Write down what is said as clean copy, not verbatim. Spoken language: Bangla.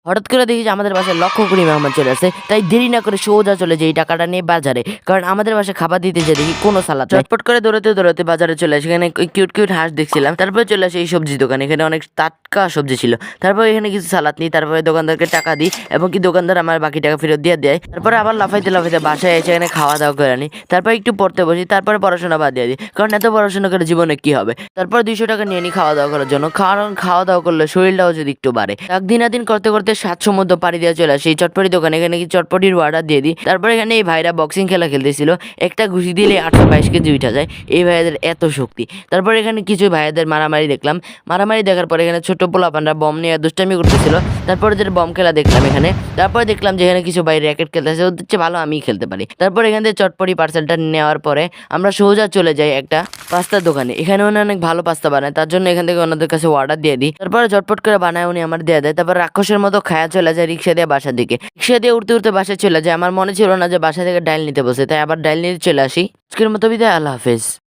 হঠাৎ করে দেখি যে আমাদের বাসায় লক্ষ কোটি মেহমান চলে আসে, তাই দেরি না করে সোজা চলে যাই এই টাকাটা নিয়ে বাজারে, কারণ আমাদের বাসায় খাবার দিতে যে দেখি কোনো সালাদ নাই। চটপট করে দৌড়াতে দৌড়াতে বাজারে চলে আসি, এখানে কিউট কিউট হাঁস দেখছিলাম। তারপরে চলে আসি এই সবজি দোকানে, এখানে অনেক টাটকা সবজি ছিল। তারপর এখানে কিছু সালাদ নিই, তারপরে দোকানদারকে টাকা দিই এবং কি দোকানদার আমার বাকি টাকা ফেরত দিয়ে দেয়। তারপরে আবার লাফাইতে লাফাইতে বাসায় এসে এখানে খাওয়া দাওয়া করে আনি, তারপর একটু পড়তে বসি, তারপরে পড়াশোনা বাদ দিয়ে দিই, কারণ এত পড়াশোনা করে জীবনে কি হবে। তারপর 200 টাকা নিয়ে নিই খাওয়া দাওয়া করার জন্য, কারণ খাওয়া দাওয়া করলে শরীরটাও যদি একটু বাড়ে। দিন করতে করতে 7 সমুদ্র পাড়ি দিয়ে চলে আসি এই চটপটি দোকানে, এখানে কি চটপটির অর্ডার দিয়ে দিই। তারপর এখানে এই ভাইরা বক্সিং খেলা খেলতেছিল, একটা ঘুষি দিলে 822 কেজি উঠা যায়, এই ভাইয়াদের এত শক্তি। তারপর এখানে কিছু ভাইয়াদের মারামারি দেখলাম, মারামারি দেখার পর এখানে ছোট পোলাপানরা বম নিয়ে দুষ্টামি করতেছিল, তারপরে যে বম খেলা দেখলাম এখানে। তারপর দেখলাম যে এখানে কিছু ভাই র্যাকেট খেলতেছে, ওদের চেয়ে ভালো আমি খেলতে পারি। তারপর এখান থেকে চটপটি পার্সেলটা নেওয়ার পরে আমরা সোজা চলে যাই একটা পাস্তার দোকানে, এখানে উনি অনেক ভালো পাস্তা বানায়, তার জন্য এখান থেকে ওনাদের কাছে অর্ডার দিয়ে দিই। তারপরে ঝটপট করে বানায় উনি আমার দিয়ে দেয়। তারপর রাক্ষসের মতো খায়া চলে যায় রিক্সা দিয়ে বাসার দিকে, রিক্সা দিয়ে উঠতে উঠতে বাসায় চলে যায়। আমার মনে ছিল না যে বাসা থেকে ডাইল নিতে বসে, তাই আবার ডাইল নিতে চলে আসি। আজকের মতো বিদায়, আল্লাহ হাফেজ।